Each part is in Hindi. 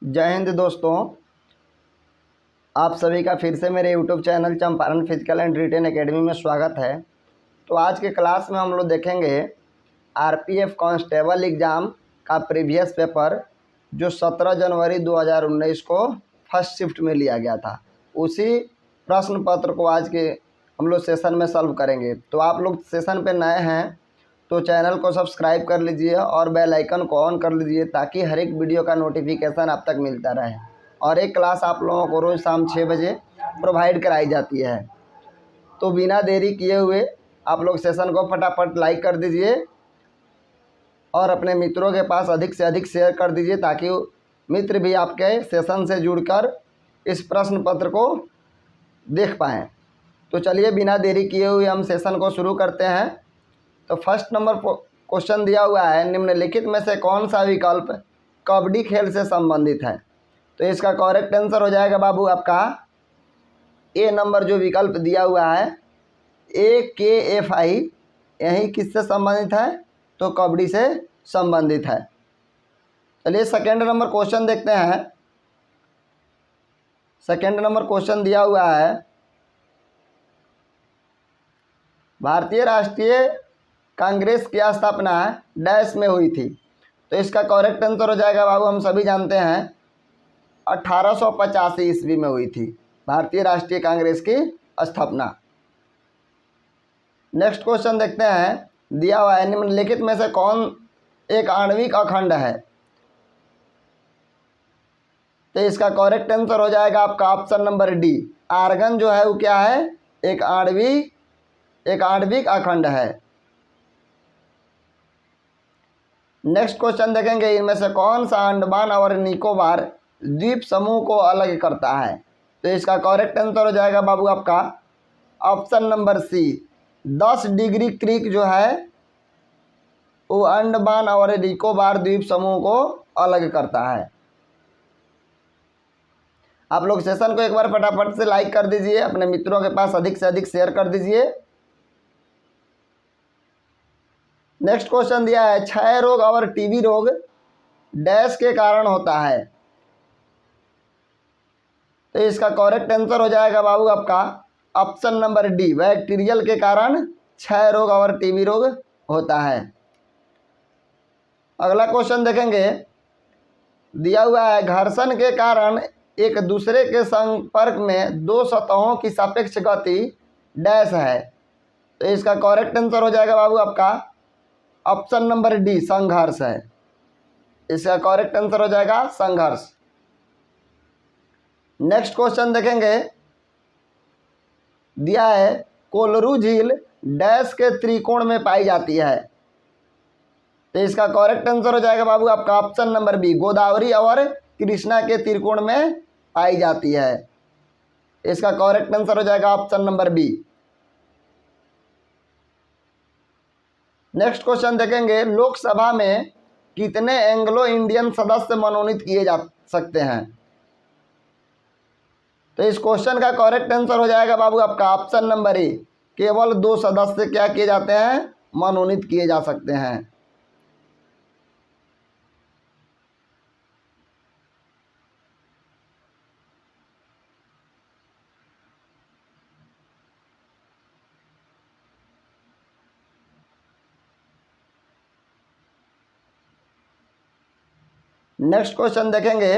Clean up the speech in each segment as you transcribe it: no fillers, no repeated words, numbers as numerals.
जय हिंद दोस्तों, आप सभी का फिर से मेरे YouTube channel Champaran physical and written academy में स्वागत है। तो आज के क्लास में हम लोग देखेंगे आरपीएफ कांस्टेबल एग्ज़ाम का प्रीवियस पेपर जो 17 जनवरी 2019 को फर्स्ट शिफ्ट में लिया गया था। उसी प्रश्न पत्र को आज के हम लोग सेशन में सॉल्व करेंगे। तो आप लोग सेशन पे नए हैं तो चैनल को सब्सक्राइब कर लीजिए और बेल आइकन को ऑन कर लीजिए ताकि हर एक वीडियो का नोटिफिकेशन आप तक मिलता रहे। और एक क्लास आप लोगों को रोज़ शाम 6 बजे प्रोवाइड कराई जाती है। तो बिना देरी किए हुए आप लोग सेशन को फटाफट लाइक कर दीजिए और अपने मित्रों के पास अधिक से अधिक शेयर कर दीजिए ताकि मित्र भी आपके सेशन से जुड़कर इस प्रश्न पत्र को देख पाएँ। तो चलिए बिना देरी किए हुए हम सेशन को शुरू करते हैं। तो फर्स्ट नंबर क्वेश्चन दिया हुआ है, निम्नलिखित में से कौन सा विकल्प कबड्डी खेल से संबंधित है। तो इसका करेक्ट आंसर हो जाएगा बाबू आपका ए नंबर जो विकल्प दिया हुआ है AKFI। यही किससे संबंधित है? तो कबड्डी से संबंधित है। चलिए सेकेंड नंबर क्वेश्चन देखते हैं। सेकेंड नंबर क्वेश्चन दिया हुआ है, भारतीय राष्ट्रीय कांग्रेस की स्थापना डैश में हुई थी। तो इसका करेक्ट आंसर हो जाएगा बाबू, हम सभी जानते हैं 1885 ईस्वी में हुई थी भारतीय राष्ट्रीय कांग्रेस की स्थापना। नेक्स्ट क्वेश्चन देखते हैं, दिया हुआ है निम्नलिखित में से कौन एक आणविक अखंड है। तो इसका करेक्ट आंसर हो जाएगा आपका ऑप्शन नंबर डी, आर्गन जो है वो क्या है? एक आणविक अखंड है। नेक्स्ट क्वेश्चन देखेंगे, इनमें से कौन सा अंडमान और निकोबार द्वीप समूह को अलग करता है। तो इसका करेक्ट आंसर हो जाएगा बाबू आपका option number C, 10 degree creek जो है वो अंडमान और निकोबार द्वीप समूह को अलग करता है। आप लोग सेशन को एक बार फटाफट से लाइक कर दीजिए, अपने मित्रों के पास अधिक से अधिक शेयर कर दीजिए। नेक्स्ट क्वेश्चन दिया है, क्षय रोग और टीबी रोग डैश के कारण होता है। तो इसका करेक्ट आंसर हो जाएगा बाबू आपका ऑप्शन नंबर डी, बैक्टीरियल के कारण क्षय रोग और टीबी रोग होता है। अगला क्वेश्चन देखेंगे, दिया हुआ है घर्षण के कारण एक दूसरे के संपर्क में दो सतहों की सापेक्ष गति डैश है। तो इसका करेक्ट आंसर हो जाएगा बाबू आपका ऑप्शन नंबर डी, संघर्ष है। इसका करेक्ट आंसर हो जाएगा संघर्ष। नेक्स्ट क्वेश्चन देखेंगे, दिया है कोलरू झील डैश के त्रिकोण में पाई जाती है। तो इसका करेक्ट आंसर हो जाएगा बाबू आपका ऑप्शन नंबर बी, गोदावरी और कृष्णा के त्रिकोण में पाई जाती है। इसका करेक्ट आंसर हो जाएगा option number B. Next question देखेंगे, लोकसभा में कितने एंग्लो इंडियन सदस्य मनोनीत किए जा सकते हैं। तो इस क्वेश्चन का करेक्ट आंसर हो जाएगा बाबू आपका ऑप्शन नंबर ए, केवल 2 सदस्य क्या किए जाते हैं? मनोनीत किए जा सकते हैं। नेक्स्ट क्वेश्चन देखेंगे,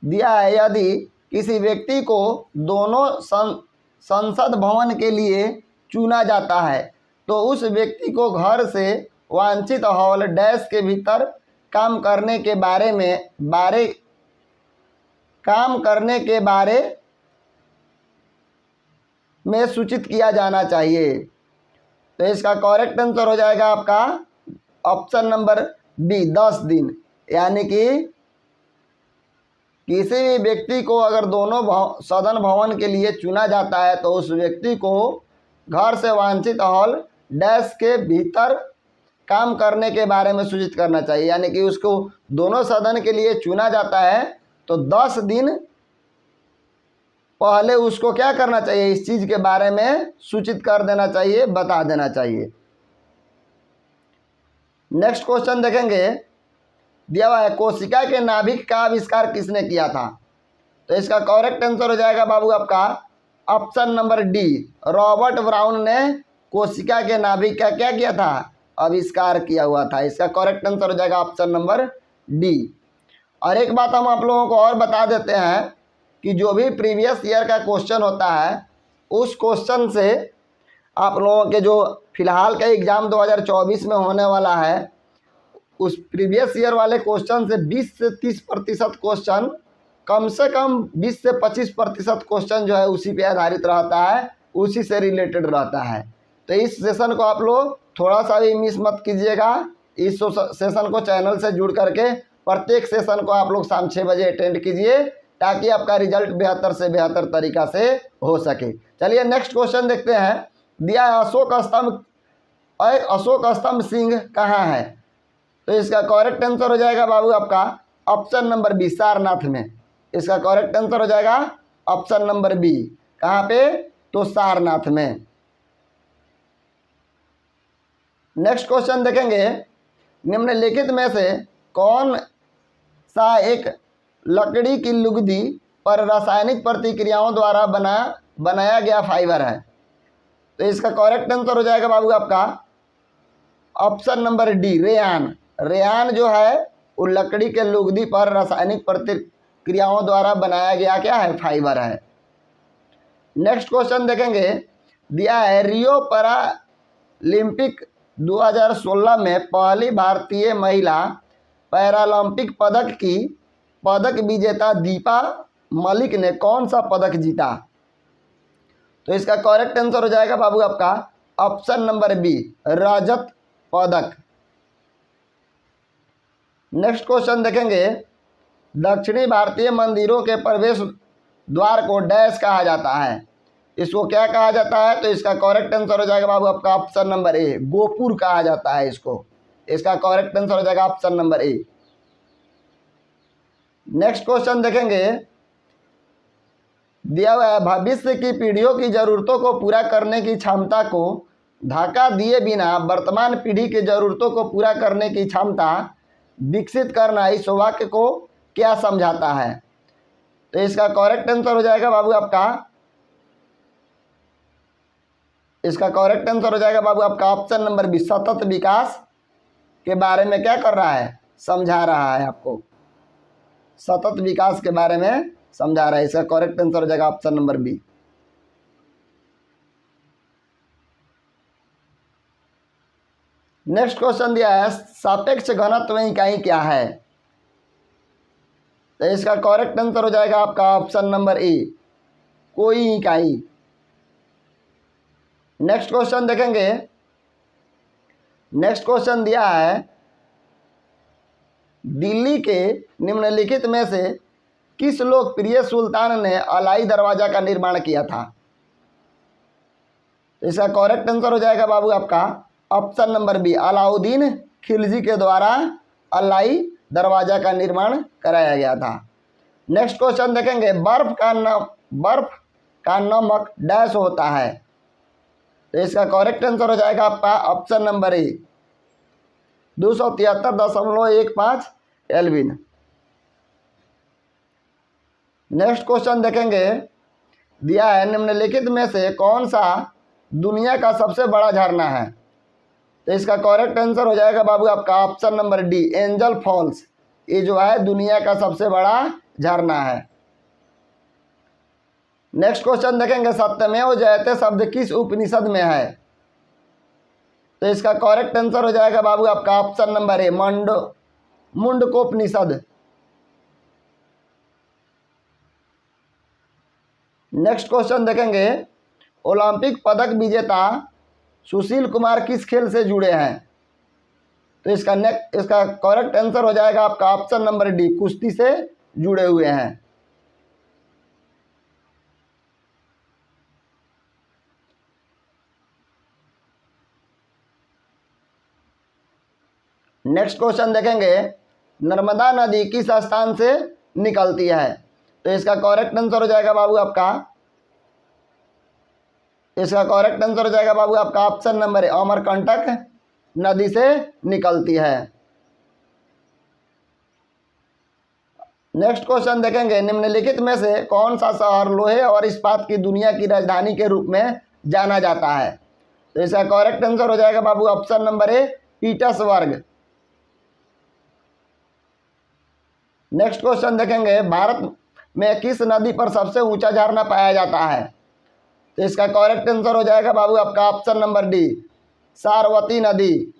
दिया है यदि किसी व्यक्ति को दोनों संसद भवन के लिए चुना जाता है तो उस व्यक्ति को घर से वांछित हॉल डैश के भीतर काम करने के बारे में सूचित किया जाना चाहिए। तो इसका करेक्ट आंसर हो जाएगा आपका ऑप्शन नंबर बी, 10 दिन। यानी कि किसी भी व्यक्ति को अगर दोनों सदन भवन के लिए चुना जाता है तो उस व्यक्ति को घर से वांछित हॉल डैश के भीतर काम करने के बारे में सूचित करना चाहिए। यानी कि उसको दोनों सदन के लिए चुना जाता है तो 10 दिन पहले उसको क्या करना चाहिए? इस चीज़ के बारे में सूचित कर देना चाहिए, बता देना चाहिए। नेक्स्ट क्वेश्चन देखेंगे, दिया हुआ है कोशिका के नाभिक का आविष्कार किसने किया था? तो इसका करेक्ट आंसर हो जाएगा बाबू आपका option number D, Robert brown ने कोशिका के नाभिक का क्या किया था? आविष्कार किया हुआ था। इसका करेक्ट आंसर हो जाएगा ऑप्शन नंबर डी। और एक बात हम आप लोगों को और बता देते हैं कि जो भी प्रीवियस ईयर का क्वेश्चन होता है उस क्वेश्चन से आप लोगों के जो फिलहाल का एग्ज़ाम 2024 में होने वाला है उस प्रीवियस ईयर वाले क्वेश्चन से 20 से 30% क्वेश्चन, कम से कम 20 से 25% क्वेश्चन जो है उसी पे आधारित रहता है, उसी से रिलेटेड रहता है। तो इस सेशन को आप लोग थोड़ा सा भी मिस मत कीजिएगा। इस सेशन को चैनल से जुड़ करके प्रत्येक सेशन को आप लोग शाम 6 बजे अटेंड कीजिए ताकि आपका रिजल्ट बेहतर से बेहतर तरीका से हो सके। चलिए नेक्स्ट क्वेश्चन देखते हैं। दिया अशोक स्तंभ सिंह कहाँ है? तो इसका करेक्ट आंसर हो जाएगा बाबू आपका ऑप्शन नंबर बी, सारनाथ में। इसका करेक्ट आंसर हो जाएगा ऑप्शन नंबर बी, कहाँ पे? तो सारनाथ में। नेक्स्ट क्वेश्चन देखेंगे, निम्नलिखित में से कौन सा एक लकड़ी की लुगदी पर रासायनिक प्रतिक्रियाओं द्वारा बनाया गया फाइबर है? तो इसका करेक्ट आंसर हो जाएगा बाबू आपका option number D, rayon. Rayon जो है वो लकड़ी के लुगदी पर रासायनिक प्रतिक्रियाओं द्वारा बनाया गया क्या है? फाइबर है। नेक्स्ट क्वेश्चन देखेंगे, दिया है रियो पैरालंपिक 2016 में पहली भारतीय महिला पैरालंपिक पदक विजेता दीपा मलिक ने कौन सा पदक जीता? तो इसका करेक्ट आंसर हो जाएगा बाबू आपका ऑप्शन नंबर बी, रजत पदक। नेक्स्ट क्वेश्चन देखेंगे, दक्षिणी भारतीय मंदिरों के प्रवेश द्वार को डैश कहा जाता है? इसको क्या कहा जाता है? तो इसका करेक्ट आंसर हो जाएगा बाबू आपका ऑप्शन नंबर ए, गोपुर कहा जाता है इसको। इसका करेक्ट आंसर हो जाएगा ऑप्शन नंबर ए। नेक्स्ट क्वेश्चन देखेंगे, दिया हुआ है भविष्य की पीढ़ियों की जरूरतों को पूरा करने की क्षमता को धक्का दिए बिना वर्तमान पीढ़ी की जरूरतों को पूरा करने की क्षमता विकसित करना इस वाक्य को क्या समझाता है? तो इसका करेक्ट आंसर हो जाएगा बाबू आपका ऑप्शन नंबर बी, सतत विकास के बारे में क्या कर रहा है? समझा रहा है आपको। सतत विकास के बारे में समझा रहा है। इसका करेक्ट आंसर हो जाएगा option number B. Next question दिया है सापेक्ष घनत्व इकाई क्या है? तो इसका करेक्ट आंसर हो जाएगा आपका ऑप्शन नंबर ए, कोई इकाई। नेक्स्ट क्वेश्चन देखेंगे, नेक्स्ट क्वेश्चन दिया है दिल्ली के निम्नलिखित में से किस लोकप्रिय सुल्तान ने अलाई दरवाजा का निर्माण किया था? इसका करेक्ट आंसर हो जाएगा बाबू आपका option number B, Alauddin Khilji के द्वारा अलाई दरवाजा का निर्माण कराया गया था। नेक्स्ट क्वेश्चन देखेंगे, बर्फ का नमक डैश होता है? तो इसका करेक्ट आंसर हो जाएगा आपका ऑप्शन नंबर ए, 273.15 केल्विन। नेक्स्ट क्वेश्चन देखेंगे, दिया है निम्नलिखित में से कौन सा दुनिया का सबसे बड़ा झरना है? तो इसका करेक्ट आंसर हो जाएगा बाबू आपका option number D, Angel Falls. ये जो है दुनिया का सबसे बड़ा झरना है। नेक्स्ट क्वेश्चन देखेंगे, सत्यमेव जयते शब्द किस उपनिषद में है? तो इसका करेक्ट आंसर हो जाएगा बाबू आपका option number A, Mundakopanishad. Next question देखेंगे, ओलंपिक पदक विजेता सुशील कुमार किस खेल से जुड़े हैं? तो इसका करेक्ट आंसर हो जाएगा आपका ऑप्शन नंबर डी, कुश्ती से जुड़े हुए हैं। नेक्स्ट क्वेश्चन देखेंगे, नर्मदा नदी किस स्थान से निकलती है? तो इसका करेक्ट आंसर हो जाएगा बाबू आपका ऑप्शन नंबर ए, अमरकंटक नदी से निकलती है। नेक्स्ट क्वेश्चन देखेंगे, निम्नलिखित में से कौन सा शहर लोहे और इस्पात की दुनिया की राजधानी के रूप में जाना जाता है? तो इसका करेक्ट आंसर हो जाएगा बाबू option number A, Petersburg. Next question देखेंगे, भारत में किस नदी पर सबसे ऊंचा झरना पाया जाता है? तो इसका करेक्ट आंसर हो जाएगा बाबू आपका ऑप्शन नंबर डी, सारवती नदी।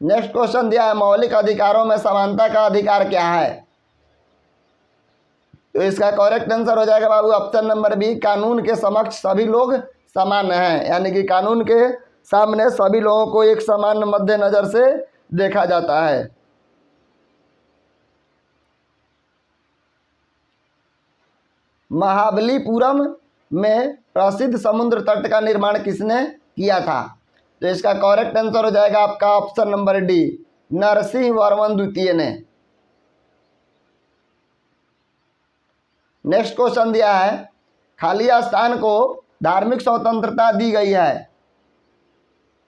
नेक्स्ट क्वेश्चन दिया है, मौलिक अधिकारों में समानता का अधिकार क्या है? तो इसका करेक्ट आंसर हो जाएगा बाबू ऑप्शन नंबर बी, कानून के समक्ष सभी लोग समान हैं, यानी कि कानून के सामने सभी लोगों को एक समान मध्य नजर से देखा जाता है। महाबलीपुरम में प्रसिद्ध समुद्र तट का निर्माण किसने किया था? तो इसका करेक्ट आंसर हो जाएगा आपका option number D, Narasimha Varman द्वितीय ने। नेक्स्ट क्वेश्चन दिया है, खाली स्थान को धार्मिक स्वतंत्रता दी गई है,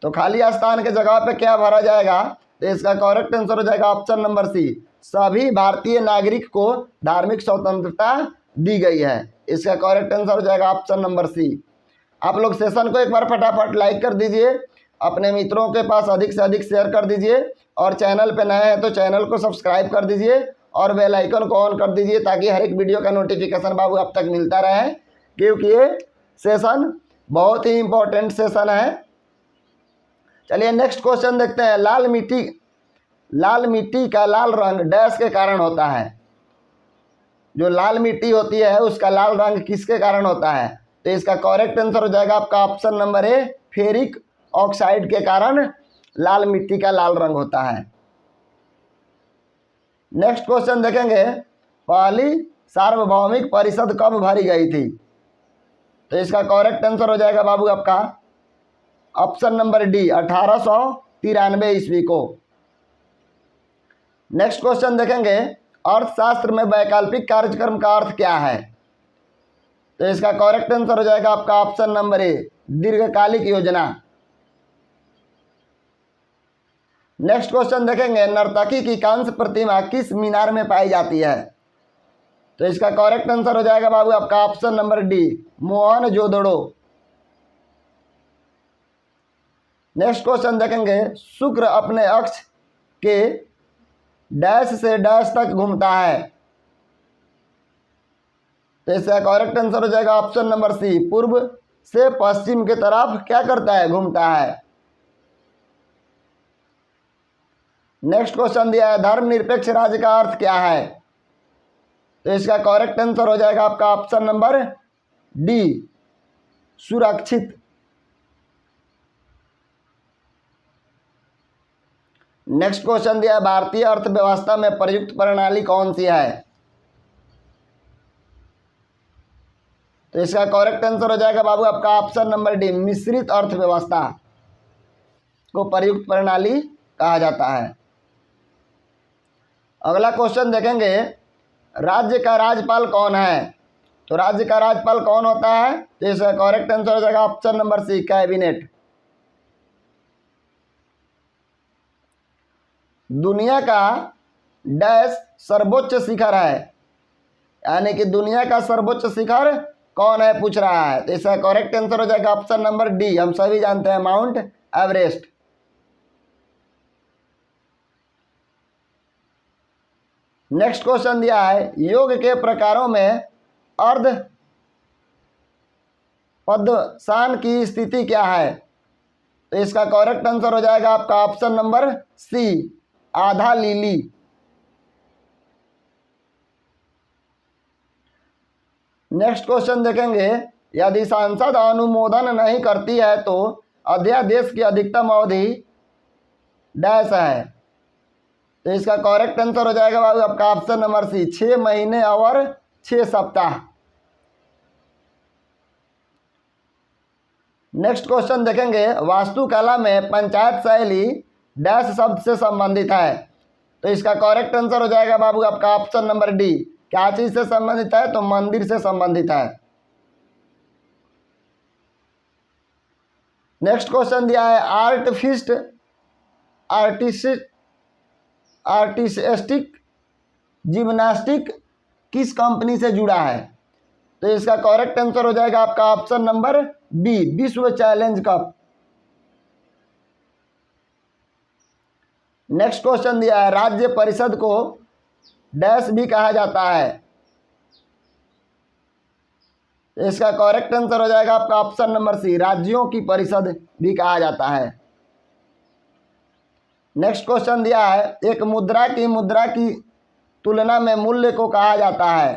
तो खाली स्थान के जगह पे क्या भरा जाएगा? तो इसका करेक्ट आंसर हो जाएगा ऑप्शन नंबर सी, सभी भारतीय नागरिक को धार्मिक स्वतंत्रता दी गई है। इसका करेक्ट आंसर हो जाएगा ऑप्शन नंबर सी। आप लोग सेशन को एक बार फटाफट लाइक कर दीजिए, अपने मित्रों के पास अधिक से अधिक शेयर कर दीजिए, और चैनल पे नए हैं तो चैनल को सब्सक्राइब कर दीजिए और बेल आइकन को ऑन कर दीजिए, ताकि हर एक वीडियो का नोटिफिकेशन बाबू अब तक मिलता रहे, क्योंकि ये सेशन बहुत ही इम्पोर्टेंट सेशन है। चलिए नेक्स्ट क्वेश्चन देखते हैं, लाल मिट्टी का लाल रंग डैश के कारण होता है? जो लाल मिट्टी होती है उसका लाल रंग किसके कारण होता है? तो इसका करेक्ट आंसर हो जाएगा आपका ऑप्शन नंबर ए, फेरिक ऑक्साइड के कारण लाल मिट्टी का लाल रंग होता है। नेक्स्ट क्वेश्चन देखेंगे, पहली सार्वभौमिक परिषद कब भरी गई थी? तो इसका करेक्ट आंसर हो जाएगा बाबू आपका ऑप्शन नंबर डी, 1893 ईस्वी को। नेक्स्ट क्वेश्चन देखेंगे, अर्थशास्त्र में वैकल्पिक कार्यक्रम का अर्थ क्या है? तो इसका करेक्ट आंसर हो जाएगा आपका ऑप्शन नंबर ए, दीर्घकालिक योजना। नेक्स्ट क्वेश्चन देखेंगे, नर्तकी की कांस्य प्रतिमा किस मीनार में पाई जाती है? तो इसका करेक्ट आंसर हो जाएगा बाबू आपका option number D, Mohenjodaro. Next question देखेंगे, शुक्र अपने अक्ष के डैश से डैश तक घूमता है, तो इसका करेक्ट आंसर हो जाएगा ऑप्शन नंबर सी, पूर्व से पश्चिम की तरफ क्या करता है? घूमता है। नेक्स्ट क्वेश्चन दिया है, धर्मनिरपेक्ष राज्य का अर्थ क्या है? तो इसका करेक्ट आंसर हो जाएगा आपका ऑप्शन नंबर डी, सुरक्षित। नेक्स्ट क्वेश्चन दिया है, भारतीय अर्थव्यवस्था में प्रयुक्त प्रणाली कौन सी है? तो इसका करेक्ट आंसर हो जाएगा बाबू आपका ऑप्शन नंबर डी, मिश्रित अर्थव्यवस्था को प्रयुक्त प्रणाली कहा जाता है। अगला क्वेश्चन देखेंगे, राज्य का राज्यपाल कौन है? तो राज्य का राज्यपाल कौन होता है? तो इसका करेक्ट आंसर हो जाएगा ऑप्शन नंबर सी, कैबिनेट। दुनिया का डैश सर्वोच्च शिखर है, यानी कि दुनिया का सर्वोच्च शिखर कौन है पूछ रहा है? तो इसका करेक्ट आंसर हो जाएगा ऑप्शन नंबर डी, हम सभी जानते हैं, माउंट एवरेस्ट। नेक्स्ट क्वेश्चन दिया है, योग के प्रकारों में अर्ध पद्मसान की स्थिति क्या है? तो इसका करेक्ट आंसर हो जाएगा आपका ऑप्शन नंबर सी, आधा लीली। नेक्स्ट क्वेश्चन देखेंगे, यदि संसद अनुमोदन नहीं करती है तो अध्यादेश की अधिकतम अवधि डैश है? तो इसका करेक्ट आंसर हो जाएगा बाबू आपका ऑप्शन नंबर सी, 6 महीने और 6 सप्ताह। नेक्स्ट क्वेश्चन देखेंगे, वास्तुकला में पंचायत शैली डैश शब्द से संबंधित है? तो इसका करेक्ट आंसर हो जाएगा बाबू आपका ऑप्शन नंबर डी, क्या चीज से संबंधित है? तो मंदिर से संबंधित है। नेक्स्ट क्वेश्चन दिया है, आर्टिस्ट आर्टिस्टिक जिम्नास्टिक किस कंपनी से जुड़ा है? तो इसका करेक्ट आंसर हो जाएगा आपका ऑप्शन नंबर बी, विश्व चैलेंज कप। नेक्स्ट क्वेश्चन दिया है, राज्य परिषद को डैश भी कहा जाता है। इसका करेक्ट आंसर हो जाएगा आपका ऑप्शन नंबर सी, राज्यों की परिषद भी कहा जाता है। नेक्स्ट क्वेश्चन दिया है, एक मुद्रा की तुलना में मूल्य को कहा जाता है।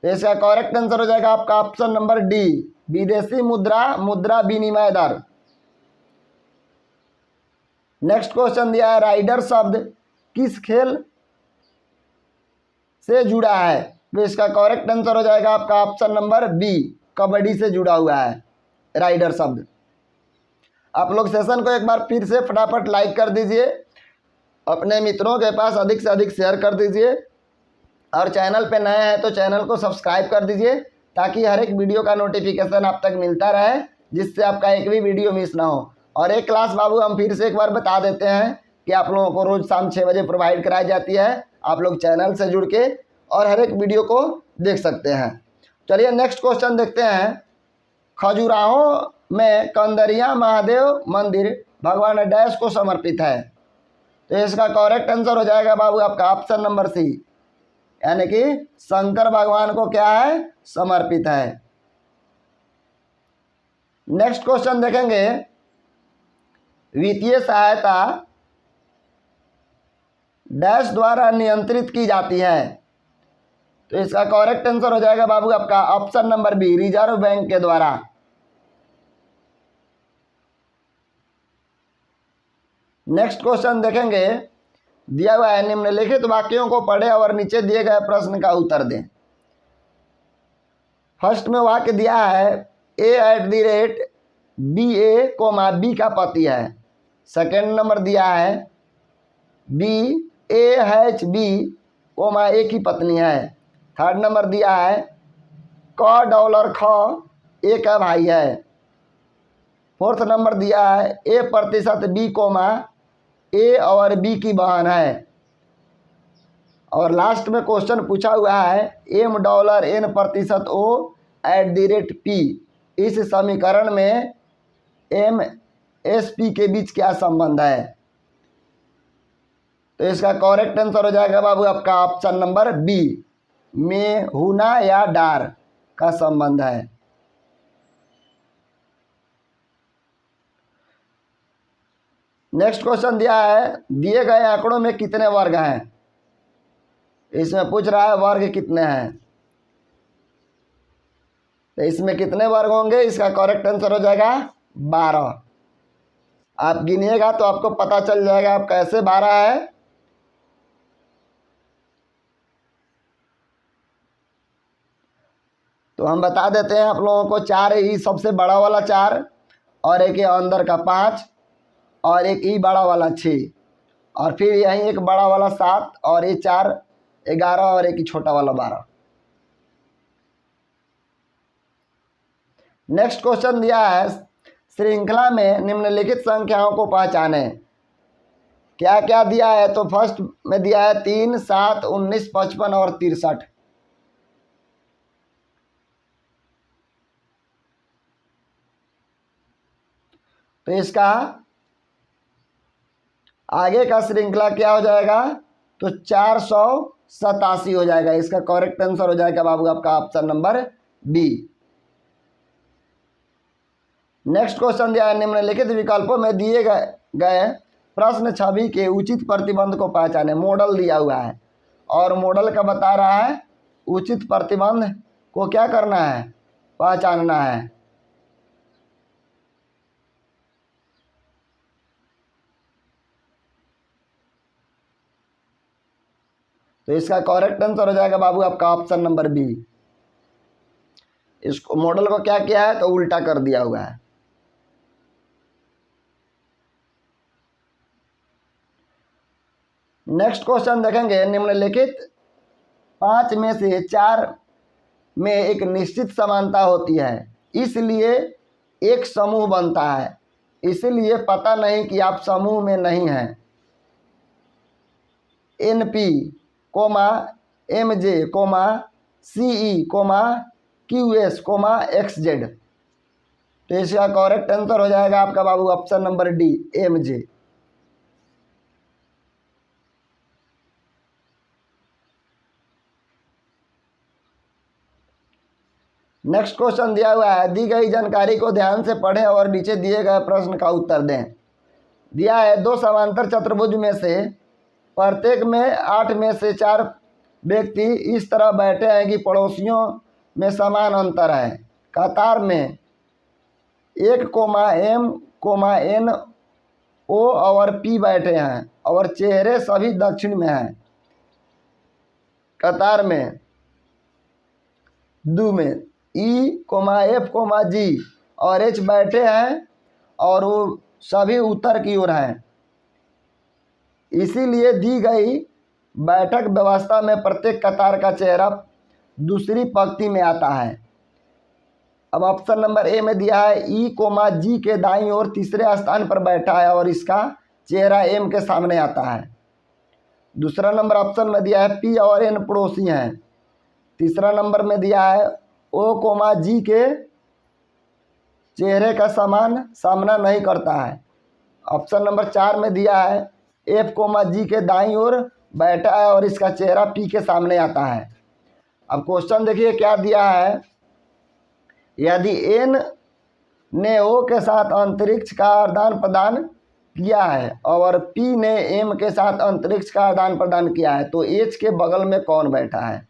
तो इसका करेक्ट आंसर हो जाएगा आपका ऑप्शन नंबर डी, विदेशी मुद्रा विनिमय दर। नेक्स्ट क्वेश्चन दिया है, राइडर शब्द किस खेल से जुड़ा है? तो इसका करेक्ट आंसर हो जाएगा आपका ऑप्शन नंबर बी, कबड्डी से जुड़ा हुआ है राइडर शब्द। आप लोग सेशन को एक बार फिर से फटाफट लाइक कर दीजिए, अपने मित्रों के पास अधिक से अधिक शेयर कर दीजिए, और चैनल पे नए हैं तो चैनल को सब्सक्राइब कर दीजिए ताकि हर एक वीडियो का नोटिफिकेशन आप तक मिलता रहे, जिससे आपका एक भी वीडियो मिस ना हो। और एक क्लास बाबू हम फिर से एक बार बता देते हैं कि आप लोगों को रोज़ शाम 6 बजे प्रोवाइड कराई जाती है। आप लोग चैनल से जुड़ के और हर एक वीडियो को देख सकते हैं। चलिए नेक्स्ट क्वेश्चन देखते हैं, खजुराहो में कंदरिया महादेव मंदिर भगवान डैश को समर्पित है। तो इसका करेक्ट आंसर हो जाएगा बाबू आपका ऑप्शन नंबर सी, यानी कि शंकर भगवान को क्या है, समर्पित है। नेक्स्ट क्वेश्चन देखेंगे, वित्तीय सहायता डैश द्वारा नियंत्रित की जाती है। तो इसका करेक्ट आंसर हो जाएगा बाबू आपका option number B, reserve bank के द्वारा। नेक्स्ट क्वेश्चन देखेंगे, दिया हुआ है, निम्नलिखित वाक्यों को पढ़े और नीचे दिए गए प्रश्न का उत्तर दें। फर्स्ट में वाक्य दिया है, A@BA, बी का पति है। सेकेंड नंबर दिया है, BAHB, ए की पत्नी है। थर्ड नंबर दिया है, $ख, ए का भाई है। फोर्थ नंबर दिया है, A%B, ए और बी की बहन है। और लास्ट में क्वेश्चन पूछा हुआ है, $N%O@P, इस समीकरण में MSP के बीच क्या संबंध है? तो इसका करेक्ट आंसर हो जाएगा बाबू आपका ऑप्शन नंबर बी, में होना या डार का संबंध है। नेक्स्ट क्वेश्चन दिया है, दिए गए आंकड़ों में कितने वर्ग हैं? इसमें पूछ रहा है वर्ग कितने हैं। तो इसमें कितने वर्ग होंगे? इसका करेक्ट आंसर हो जाएगा 12। आप गिनिएगा तो आपको पता चल जाएगा आप कैसे 12 है। तो हम बता देते हैं आप लोगों को, 4 ही सबसे बड़ा वाला 4, और एक ये अंदर का 5, और एक ई बड़ा वाला 6, और फिर यहीं एक बड़ा वाला 7, और ये 4 11, और एक ही छोटा वाला 12। नेक्स्ट क्वेश्चन दिया है, श्रृंखला में निम्नलिखित संख्याओं को पहचाने। क्या क्या दिया है? तो फर्स्ट में दिया है 3, 7, 19, 55 और 63। तो इसका आगे का श्रृंखला क्या हो जाएगा? तो 487 हो जाएगा। इसका करेक्ट आंसर हो जाएगा बाबू आपका option number B. Next question दिया है, निम्नलिखित विकल्पों में दिए गए प्रश्न छवि के उचित प्रतिबंध को पहचाने। मॉडल दिया हुआ है और मॉडल का बता रहा है उचित प्रतिबंध को क्या करना है, पहचानना है। तो इसका करेक्ट आंसर हो जाएगा बाबू आपका ऑप्शन नंबर बी। इसको मॉडल को क्या किया है? तो उल्टा कर दिया हुआ है। नेक्स्ट क्वेश्चन देखेंगे, निम्नलिखित 5 में से 4 में एक निश्चित समानता होती है, इसलिए एक समूह बनता है, इसलिए पता नहीं कि आप समूह में नहीं हैं। NP comma MJ comma CE comma QS comma XZ। तो इसका करेक्ट आंसर हो जाएगा आपका बाबू option number D MJ। Next question दिया हुआ है, दी गई जानकारी को ध्यान से पढ़ें और नीचे दिए गए प्रश्न का उत्तर दें। दिया है, दो समांतर चतुर्भुज में से प्रत्येक में 8 में से 4 व्यक्ति इस तरह बैठे हैं कि पड़ोसियों में समान अंतर है। कतार में 1 M N O और P बैठे हैं और चेहरे सभी दक्षिण में हैं। कतार में 2 में E, F, G और H बैठे हैं और वो सभी उत्तर की ओर हैं। इसीलिए दी गई बैठक व्यवस्था में प्रत्येक कतार का चेहरा दूसरी पंक्ति में आता है। अब ऑप्शन नंबर ए में दिया है, E, G के दाईं ओर तीसरे स्थान पर बैठा है और इसका चेहरा M के सामने आता है। दूसरा नंबर ऑप्शन में दिया है, P और N पड़ोसी हैं। तीसरा नंबर में दिया है, O, G के चेहरे का सामना नहीं करता है। ऑप्शन नंबर 4 में दिया है, F, G के दाईं ओर बैठा है और इसका चेहरा P के सामने आता है। अब क्वेश्चन देखिए क्या दिया है, यदि N ने O के साथ अंतरिक्ष का आदान प्रदान किया है और P ने M के साथ अंतरिक्ष का आदान प्रदान किया है तो H के बगल में कौन बैठा है।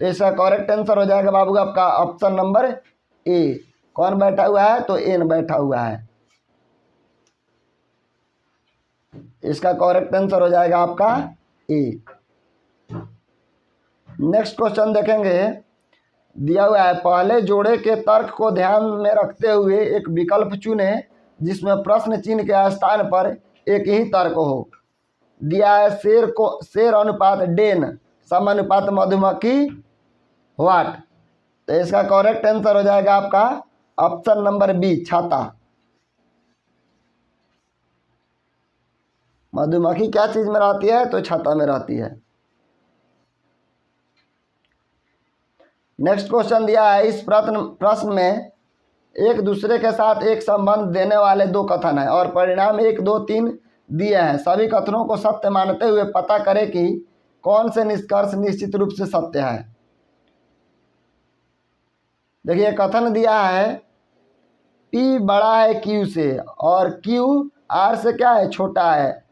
तो इसका करेक्ट आंसर हो जाएगा बाबू आपका ऑप्शन नंबर ए। कौन बैठा हुआ है, तो N बैठा हुआ है। इसका करेक्ट आंसर हो जाएगा आपका ए। नेक्स्ट क्वेश्चन देखेंगे, दिया हुआ है, पहले जोड़े के तर्क को ध्यान में रखते हुए एक विकल्प चुने जिसमें प्रश्न चिन्ह के स्थान पर एक ही तर्क हो। दिया है, शेर अनुपात डेन समानुपात मधुमक्खी व्हाट। तो इसका करेक्ट आंसर हो जाएगा आपका ऑप्शन नंबर बी छाता। मधुमक्खी क्या चीज में रहती है, तो छाता में रहती है। नेक्स्ट क्वेश्चन दिया है, इस प्रश्न में एक दूसरे के साथ एक संबंध देने वाले 2 कथन हैं और परिणाम 1, 2, 3 दिए हैं। सभी कथनों को सत्य मानते हुए पता करें कि कौन से निष्कर्ष निश्चित रूप से सत्य है। देखिए कथन दिया है, P बड़ा है Q से और Q R से क्या है, छोटा है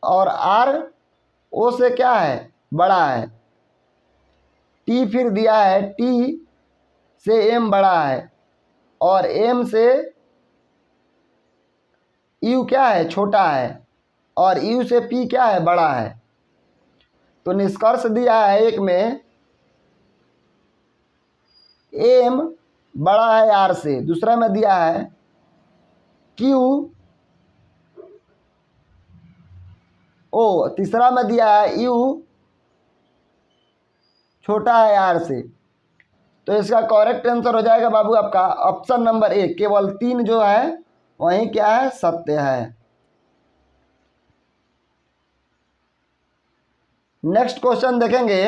और R O से क्या है, बड़ा है। T फिर दिया है, T से M बड़ा है और M से U क्या है, छोटा है और U से P क्या है, बड़ा है। तो निष्कर्ष दिया है, एक में M बड़ा है R से, दूसरा में दिया है Q O, तीसरा में दिया है U छोटा है R से। तो इसका करेक्ट आंसर हो जाएगा बाबू आपका ऑप्शन नंबर ए। केवल 3 जो है वही क्या है, सत्य है। नेक्स्ट क्वेश्चन देखेंगे,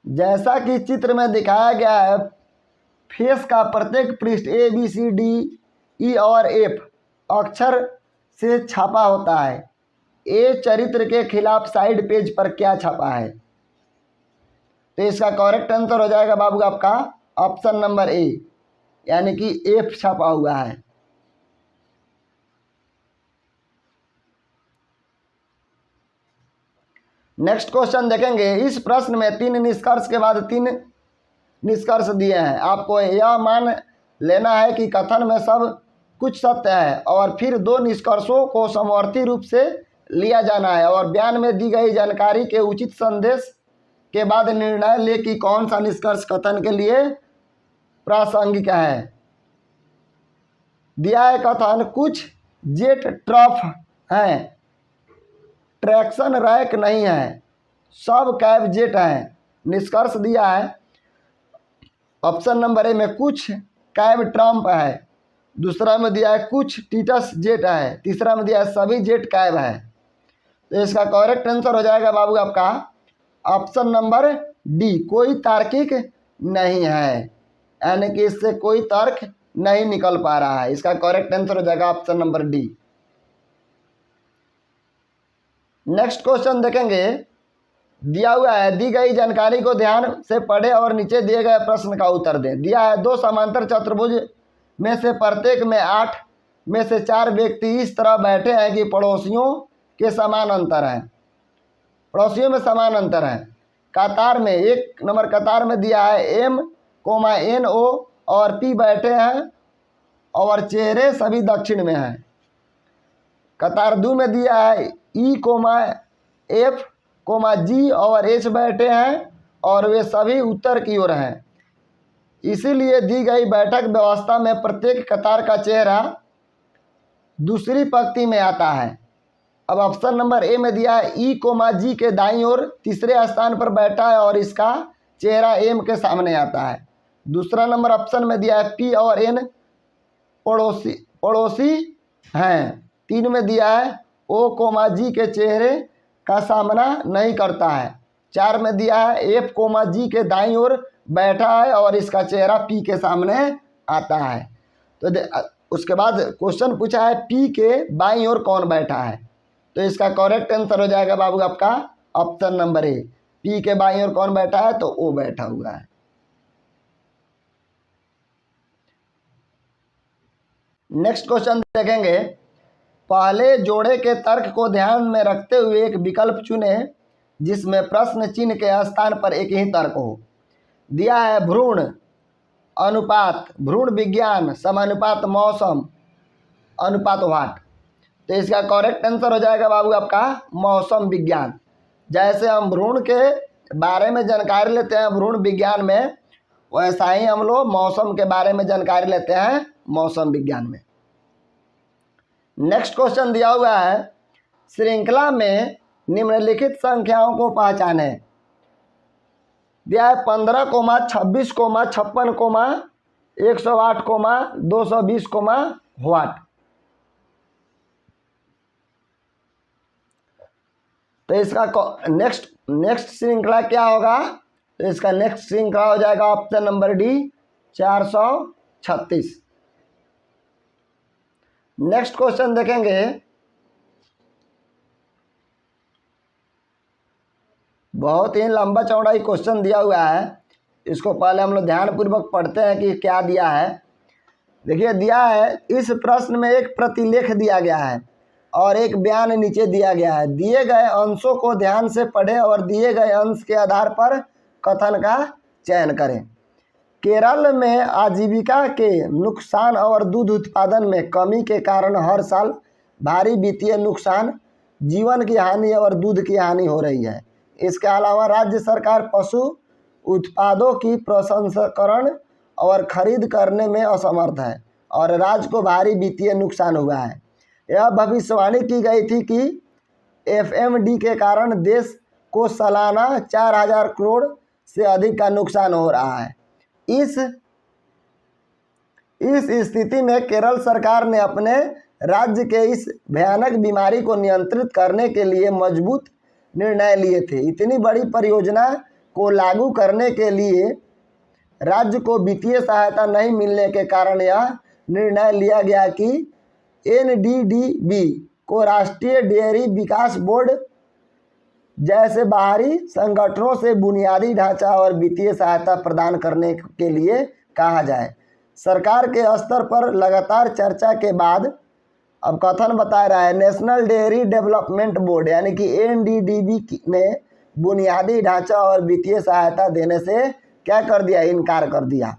जैसा कि चित्र में दिखाया गया है, फेस का प्रत्येक पृष्ठ A, B, C, D, E और F अक्षर से छापा होता है। A चरित्र के खिलाफ साइड पेज पर क्या छापा है। तो इसका करेक्ट आंसर हो जाएगा बाबू आपका ऑप्शन नंबर ए, यानी कि F छापा हुआ है। नेक्स्ट क्वेश्चन देखेंगे, इस प्रश्न में 3 निष्कर्ष के बाद 3 निष्कर्ष दिए हैं। आपको यह मान लेना है कि कथन में सब कुछ सत्य है और फिर 2 निष्कर्षों को समवर्ती रूप से लिया जाना है और बयान में दी गई जानकारी के उचित संदेश के बाद निर्णय ले कि कौन सा निष्कर्ष कथन के लिए प्रासंगिक है। दिया है कथन, कुछ जेट ट्रफ हैं, ट्रैक्शन रैक नहीं है, सब कैब जेट हैं। निष्कर्ष दिया है ऑप्शन नंबर ए में कुछ कैब ट्रम्प है, दूसरा में दिया है कुछ टीटस जेट है, तीसरा में दिया है सभी जेट गायब है। तो इसका करेक्ट आंसर हो जाएगा बाबू आपका ऑप्शन नंबर डी, कोई तार्किक नहीं है, यानी कि इससे कोई तर्क नहीं निकल पा रहा है। इसका करेक्ट आंसर हो जाएगा option number D. Next question देखेंगे, दिया हुआ है दी गई जानकारी को ध्यान से पढ़े और नीचे दिए गए प्रश्न का उत्तर दें। दिया है दो समांतर चतुर्भुज में से प्रत्येक में 8 में से 4 व्यक्ति इस तरह बैठे हैं कि पड़ोसियों के समान अंतर है, पड़ोसियों में समान अंतर है। कतार में, एक नंबर कतार में दिया है M, N, O और P बैठे हैं और चेहरे सभी दक्षिण में हैं। कतार 2 में दिया है E, F, G और H बैठे हैं और वे सभी उत्तर की ओर हैं। इसीलिए दी गई बैठक व्यवस्था में प्रत्येक कतार का चेहरा दूसरी पंक्ति में आता है। अब ऑप्शन नंबर ए में दिया है E, G के दाईं ओर तीसरे स्थान पर बैठा है और इसका चेहरा M के सामने आता है। दूसरा नंबर ऑप्शन में दिया है P और N पड़ोसी हैं। 3 में दिया है O, G के चेहरे का सामना नहीं करता है। 4 में दिया है F, G के दाईं ओर बैठा है और इसका चेहरा P के सामने आता है। तो उसके बाद क्वेश्चन पूछा है P के बाईं ओर कौन बैठा है, तो इसका करेक्ट आंसर हो जाएगा बाबू आपका ऑप्शन नंबर ए, P के बाईं ओर कौन बैठा है, तो O बैठा हुआ है। नेक्स्ट क्वेश्चन देखेंगे, पहले जोड़े के तर्क को ध्यान में रखते हुए एक विकल्प चुने जिसमें प्रश्न चिन्ह के स्थान पर एक ही तर्क हो। दिया है भ्रूण अनुपात, भ्रूण विज्ञान, समानुपात मौसम, अनुपात वाट। तो इसका करेक्ट आंसर हो जाएगा बाबू आपका मौसम विज्ञान। जैसे हम भ्रूण के बारे में जानकारी लेते हैं भ्रूण विज्ञान में, वैसा ही हम लोग मौसम के बारे में जानकारी लेते हैं मौसम विज्ञान में। नेक्स्ट क्वेश्चन दिया हुआ है, श्रृंखला में निम्नलिखित संख्याओं को पहचाने। दिया है 15, 26, 56, 108, 220, वाट। तो इसका नेक्स्ट श्रृंखला क्या होगा, तो इसका नेक्स्ट श्रृंखला हो जाएगा option number D 436। Next question देखेंगे, बहुत ही लंबा चौड़ा ही क्वेश्चन दिया हुआ है। इसको पहले हम लोग ध्यानपूर्वक पढ़ते हैं कि क्या दिया है। देखिए दिया है, इस प्रश्न में एक प्रतिलेख दिया गया है और एक बयान नीचे दिया गया है। दिए गए अंशों को ध्यान से पढ़ें और दिए गए अंश के आधार पर कथन का चयन करें। केरल में आजीविका के नुकसान और दूध उत्पादन में कमी के कारण हर साल भारी वित्तीय नुकसान, जीवन की हानि और दूध की हानि हो रही है। इसके अलावा राज्य सरकार पशु उत्पादों की प्रसंस्करण और खरीद करने में असमर्थ है और राज्य को भारी वित्तीय नुकसान हुआ है। यह भविष्यवाणी की गई थी कि FMD के कारण देश को सालाना 4000 करोड़ से अधिक का नुकसान हो रहा है। इस स्थिति में केरल सरकार ने अपने राज्य के इस भयानक बीमारी को नियंत्रित करने के लिए मजबूत निर्णय लिए थे। इतनी बड़ी परियोजना को लागू करने के लिए राज्य को वित्तीय सहायता नहीं मिलने के कारण यह निर्णय लिया गया कि NDDB को राष्ट्रीय डेयरी विकास बोर्ड जैसे बाहरी संगठनों से बुनियादी ढांचा और वित्तीय सहायता प्रदान करने के लिए कहा जाए। सरकार के स्तर पर लगातार चर्चा के बाद अब कथन बता रहा है, नेशनल डेयरी डेवलपमेंट बोर्ड यानी कि NDDB ने बुनियादी ढांचा और वित्तीय सहायता देने से क्या कर दिया, इनकार कर दिया।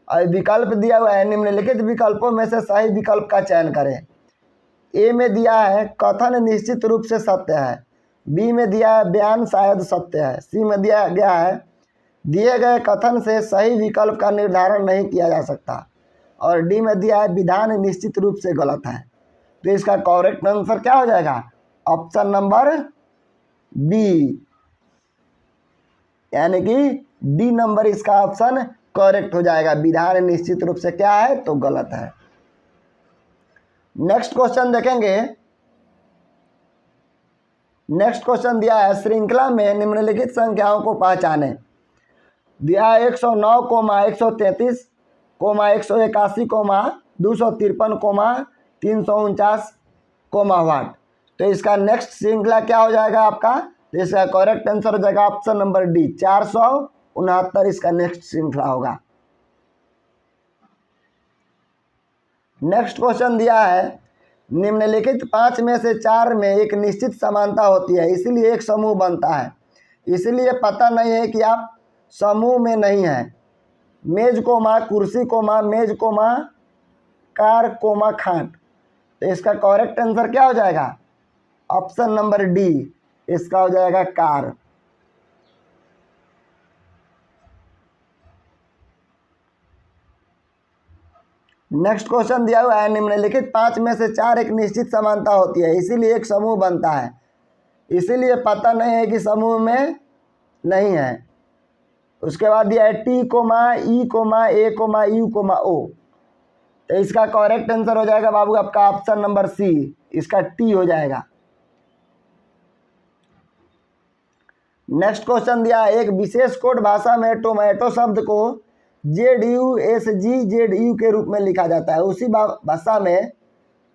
और विकल्प दिया हुआ है, निम्नलिखित विकल्पों में से सही विकल्प का चयन करें। ए में दिया है कथन निश्चित रूप से सत्य है, बी में दिया है बयान शायद सत्य है, सी में दिया गया है दिए गए कथन से सही विकल्प का निर्धारण नहीं किया जा सकता और डी में दिया है विधान निश्चित रूप से गलत है। तो इसका करेक्ट आंसर क्या हो जाएगा, ऑप्शन नंबर बी, यानी कि डी नंबर इसका ऑप्शन करेक्ट हो जाएगा। विधान निश्चित रूप से क्या है, तो गलत है। नेक्स्ट क्वेश्चन देखेंगे। नेक्स्ट क्वेश्चन दिया है श्रृंखला में निम्नलिखित संख्याओं को पहचाने। दिया है 109, 133, 181, 253, 349, वाट। तो इसका नेक्स्ट श्रृंखला क्या हो जाएगा आपका? तो इसका करेक्ट आंसर हो जाएगा ऑप्शन नंबर डी, 469 इसका नेक्स्ट श्रृंखला होगा। नेक्स्ट क्वेश्चन दिया है निम्नलिखित 5 में से 4 में एक निश्चित समानता होती है, इसीलिए एक समूह बनता है। इसलिए पता नहीं है कि आप समूह में नहीं हैं। मेज कोमा कुर्सी कोमा मेज कोमा कार कोमा खाट। तो इसका करेक्ट आंसर क्या हो जाएगा? ऑप्शन नंबर डी, इसका हो जाएगा कार। नेक्स्ट क्वेश्चन दिया हुआ है निम्नलिखित 5 में से 4 एक निश्चित समानता होती है, इसीलिए एक समूह बनता है। इसीलिए पता नहीं है कि समूह में नहीं है। उसके बाद दिया है T comma E comma A comma U comma O. तो इसका करेक्ट आंसर हो जाएगा बाबू आपका ऑप्शन नंबर सी, इसका टी हो जाएगा। नेक्स्ट क्वेश्चन दिया है एक विशेष कोड भाषा में टोमेटो शब्द को ZUSGZU के रूप में लिखा जाता है, उसी भाषा में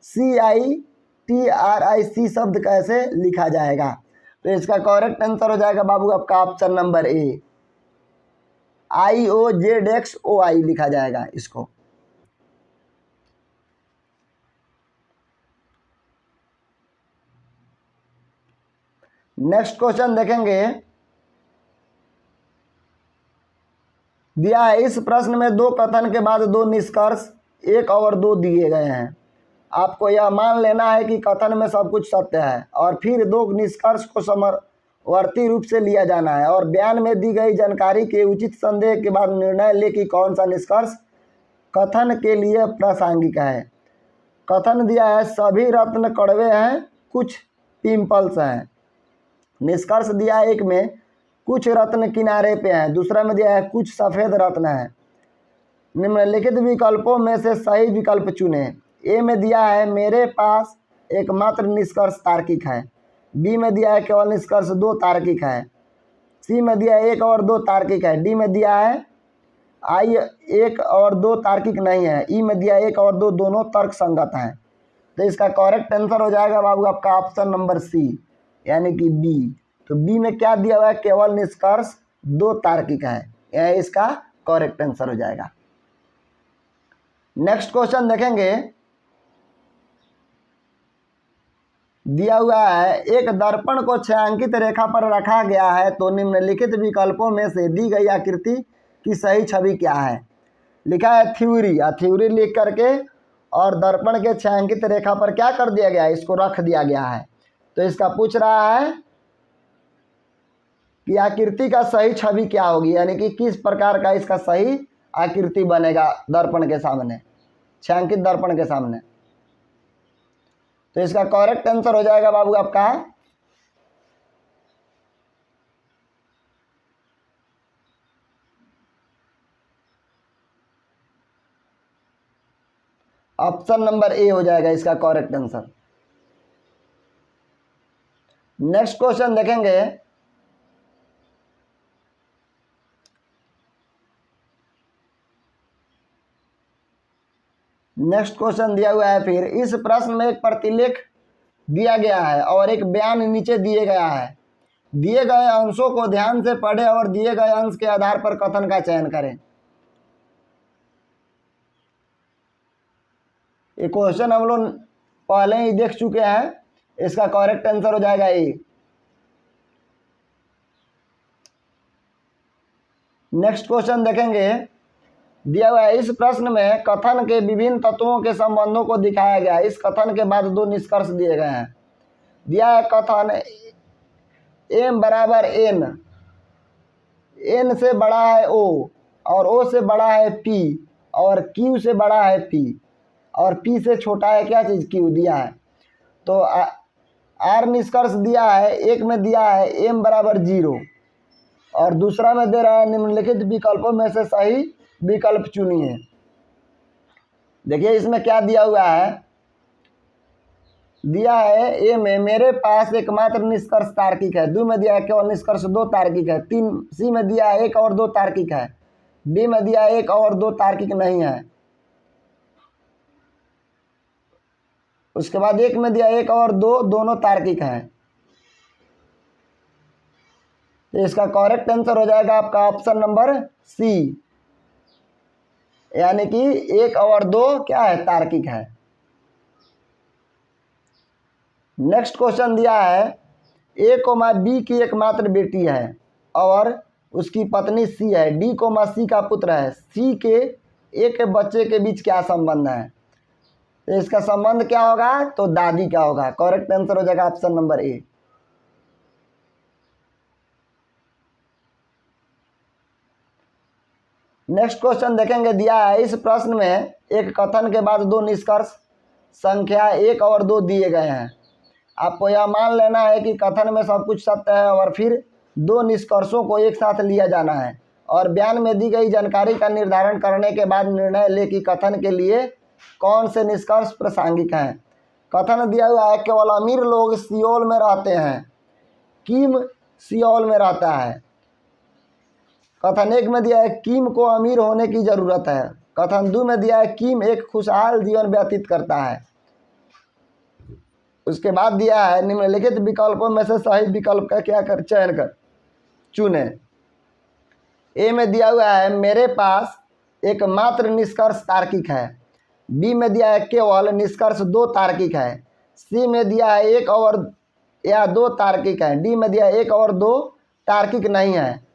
CITRIC शब्द कैसे लिखा जाएगा? तो इसका करेक्ट आंसर हो जाएगा बाबू आपका ऑप्शन नंबर ए, IOZXOI लिखा जाएगा इसको। नेक्स्ट क्वेश्चन देखेंगे। दिया है इस प्रश्न में 2 कथन के बाद 2 निष्कर्ष 1 और 2 दिए गए हैं। आपको यह मान लेना है कि कथन में सब कुछ सत्य है और फिर 2 निष्कर्ष को समवर्ती रूप से लिया जाना है और बयान में दी गई जानकारी के उचित संदेह के बाद निर्णय ले कि कौन सा निष्कर्ष कथन के लिए प्रासंगिक है। कथन दिया है सभी रत्न कड़वे हैं, कुछ पिंपल्स हैं। निष्कर्ष दिया है एक में कुछ रत्न किनारे पे हैं, दूसरा में दिया है कुछ सफ़ेद रत्न हैं। निम्नलिखित विकल्पों में से सही विकल्प चुने। ए में दिया है मेरे पास एकमात्र निष्कर्ष तार्किक है। बी में दिया है केवल निष्कर्ष 2 तार्किक है। सी में दिया है 1 और 2 तार्किक है। डी में दिया है 1 और 2 तार्किक नहीं है। ई में दिया है 1 और 2 दोनों तर्क संगत हैं। तो इसका करेक्ट आंसर हो जाएगा बाबू आपका ऑप्शन नंबर सी, यानी कि बी। तो बी में क्या दिया हुआ है? केवल निष्कर्ष 2 तार्किक है, यह इसका करेक्ट आंसर हो जाएगा। नेक्स्ट क्वेश्चन देखेंगे। दिया हुआ है एक दर्पण को छायांकित रेखा पर रखा गया है, तो निम्नलिखित विकल्पों में से दी गई आकृति की सही छवि क्या है? लिखा है थ्योरी, थ्योरी लिख करके और दर्पण के छायांकित रेखा पर क्या कर दिया गया है? इसको रख दिया गया है। तो इसका पूछ रहा है कि आकृति का सही छवि क्या होगी, यानी कि किस प्रकार का इसका सही आकृति बनेगा दर्पण के सामने, छायांकित दर्पण के सामने। तो इसका करेक्ट आंसर हो जाएगा बाबू आपका ऑप्शन नंबर ए हो जाएगा इसका करेक्ट आंसर। नेक्स्ट क्वेश्चन देखेंगे। नेक्स्ट क्वेश्चन दिया हुआ है फिर इस प्रश्न में एक प्रतिलेख दिया गया है और एक बयान नीचे दिए गया है। दिए गए अंशों को ध्यान से पढ़ें और दिए गए अंश के आधार पर कथन का चयन करें। ये क्वेश्चन हम लोग पहले ही देख चुके हैं, इसका करेक्ट आंसर हो जाएगा ए। नेक्स्ट क्वेश्चन देखेंगे। दिया हुआ है इस प्रश्न में कथन के विभिन्न तत्वों के संबंधों को दिखाया गया है। इस कथन के बाद 2 निष्कर्ष दिए गए हैं। दिया है कथन m बराबर n, n से बड़ा है o और o से बड़ा है p और q से बड़ा है p और p से छोटा है क्या चीज़? q दिया है। तो r निष्कर्ष दिया है। एक में दिया है m बराबर 0 और दूसरा में दे रहा है निम्नलिखित विकल्पों में से सही विकल्प चुनिए। देखिए इसमें क्या दिया हुआ है, दिया है ए में मेरे पास एकमात्र निष्कर्ष तार्किक है, डी में दिया है केवल निष्कर्ष दो तार्किक है, तीन सी में दिया है एक और दो तार्किक है, डी में दिया है एक और दो तार्किक नहीं है। उसके बाद एक में दिया एक और दो दोनों तार्किक हैं। तो इसका करेक्ट आंसर हो जाएगा आपका ऑप्शन नंबर सी, यानी कि एक और दो क्या है तार्किक है। नेक्स्ट क्वेश्चन दिया है ए कोमा बी की एकमात्र बेटी है और उसकी पत्नी सी है, डी कोमा सी का पुत्र है, सी के एक बच्चे के बीच क्या संबंध है। तो इसका संबंध क्या होगा, तो दादी का होगा। करेक्ट आंसर हो जाएगा ऑप्शन नंबर ए। नेक्स्ट क्वेश्चन देखेंगे, दिया है इस प्रश्न में एक कथन के बाद दो निष्कर्ष संख्या एक और दो दिए गए हैं। आपको यह मान लेना है कि कथन में सब कुछ सत्य है और फिर दो निष्कर्षों को एक साथ लिया जाना है और बयान में दी गई जानकारी का निर्धारण करने के बाद निर्णय ले कि कथन के लिए कौन से निष्कर्ष प्रासंगिक हैं। कथन दिया हुआ है केवल अमीर लोग सियोल में रहते हैं, किम सियोल में रहता है। कथन एक में दिया है किम को अमीर होने की ज़रूरत है। कथन दो में दिया है किम एक खुशहाल जीवन व्यतीत करता है। उसके बाद दिया है निम्नलिखित विकल्पों में से सही विकल्प का क्या कर चयन कर चुने। ए में दिया हुआ है मेरे पास एकमात्र निष्कर्ष तार्किक है, बी में दिया है केवल निष्कर्ष दो तार्किक है, सी में दिया है एक और या दो तार्किक है, डी में दिया है एक और दो तार्किक नहीं है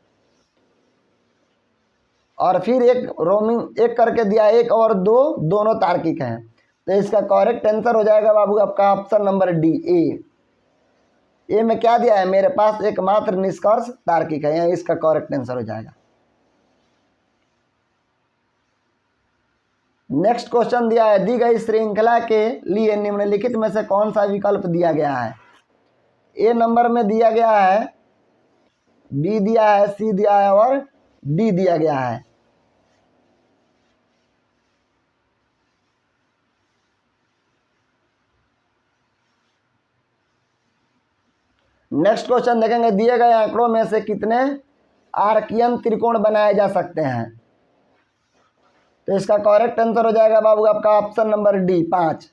और फिर एक रोमिंग एक करके दिया एक और दो दोनों तार्किक हैं। तो इसका करेक्ट आंसर हो जाएगा बाबू आपका ऑप्शन नंबर डी ए में क्या दिया है मेरे पास एकमात्र निष्कर्ष तार्किक है, यहाँ इसका करेक्ट आंसर हो जाएगा। नेक्स्ट क्वेश्चन दिया है दी गई श्रृंखला के लिए निम्नलिखित में से कौन सा विकल्प दिया गया है। ए नंबर में दिया गया है, बी दिया है, सी दिया है और डी दिया गया है। नेक्स्ट क्वेश्चन देखेंगे दिए गए आंकड़ों में से कितने आर्कियन त्रिकोण बनाए जा सकते हैं। तो इसका करेक्ट आंसर हो जाएगा बाबू आपका option number D 5।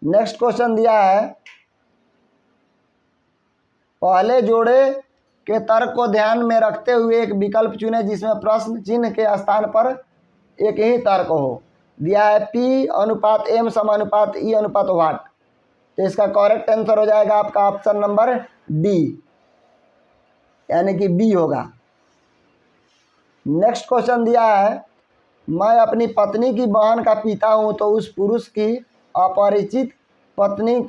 Next question दिया है पहले जोड़े के तर्क को ध्यान में रखते हुए एक विकल्प चुने जिसमें प्रश्न चिन्ह के स्थान पर एक ही तर्क हो। दिया है P अनुपात M समानुपात E अनुपात वाट। तो इसका करेक्ट आंसर हो जाएगा आपका ऑप्शन नंबर डी, यानी कि बी होगा। नेक्स्ट क्वेश्चन दिया है मैं अपनी पत्नी की बहन का पिता हूं तो उस पुरुष की अपरिचित पत्नी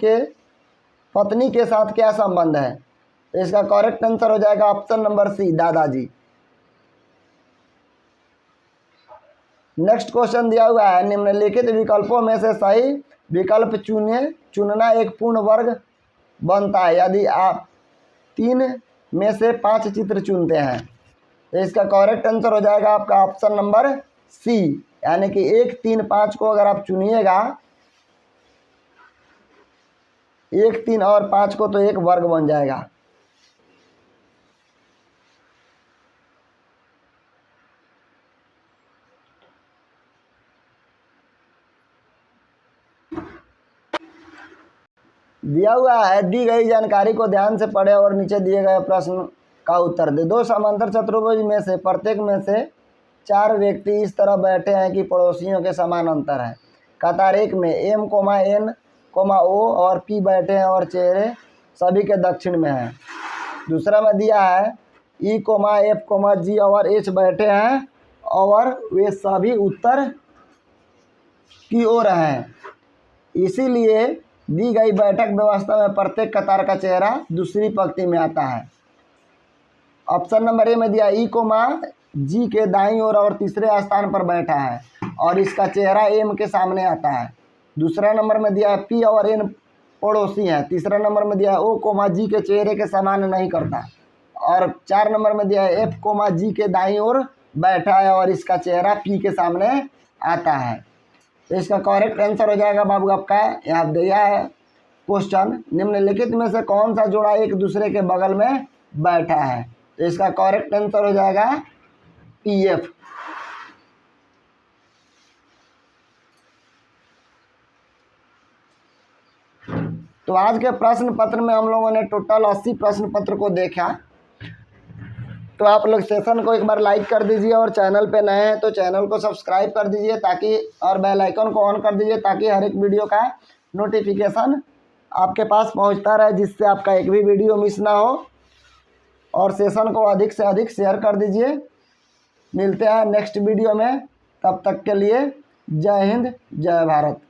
के साथ क्या संबंध है। तो इसका करेक्ट आंसर हो जाएगा ऑप्शन नंबर सी दादाजी। नेक्स्ट क्वेश्चन दिया हुआ है निम्नलिखित विकल्पों में से सही विकल्प चुनना एक पूर्ण वर्ग बनता है यदि आप 3 में से 5 चित्र चुनते हैं। तो इसका करेक्ट आंसर हो जाएगा आपका ऑप्शन नंबर सी, यानी कि 1, 3, 5 को अगर आप चुनिएगा 1, 3 और 5 को तो एक वर्ग बन जाएगा। दिया हुआ है दी गई जानकारी को ध्यान से पढ़े और नीचे दिए गए प्रश्न का उत्तर दे। दो समांतर चतुर्भुज में से प्रत्येक में से 4 व्यक्ति इस तरह बैठे हैं कि पड़ोसियों के समान अंतर है। कतार एक में M, N, O और P बैठे हैं और चेहरे सभी के दक्षिण में हैं। दूसरा में दिया है E, F, G और H बैठे हैं और वे सभी उत्तर की ओर हैं। इसीलिए दी गई बैठक व्यवस्था में प्रत्येक कतार का चेहरा दूसरी पंक्ति में आता है। ऑप्शन नंबर ए में दिया E, G के दाईं ओर और तीसरे स्थान पर बैठा है और इसका चेहरा M के सामने आता है। दूसरा नंबर में दिया है P और N पड़ोसी हैं। तीसरा नंबर में दिया है O, G के चेहरे के समान नहीं करता और 4 नंबर में दिया है F, G के दाईं ओर बैठा है और इसका चेहरा P के सामने आता है। तो इसका करेक्ट आंसर हो जाएगा बाबू आपका, यहाँ दिया है क्वेश्चन, निम्नलिखित में से कौन सा जोड़ा एक दूसरे के बगल में बैठा है। तो इसका करेक्ट आंसर हो जाएगा PF। तो आज के प्रश्न पत्र में हम लोगों ने टोटल 80 प्रश्न पत्र को देखा। तो आप लोग सेशन को एक बार लाइक कर दीजिए और चैनल पे नए हैं तो चैनल को सब्सक्राइब कर दीजिए ताकि, और बेल आइकन को ऑन कर दीजिए ताकि हर एक वीडियो का नोटिफिकेशन आपके पास पहुंचता रहे, जिससे आपका एक भी वीडियो मिस ना हो। और सेशन को अधिक से अधिक शेयर कर दीजिए। मिलते हैं नेक्स्ट वीडियो में, तब तक के लिए जय हिंद जय भारत।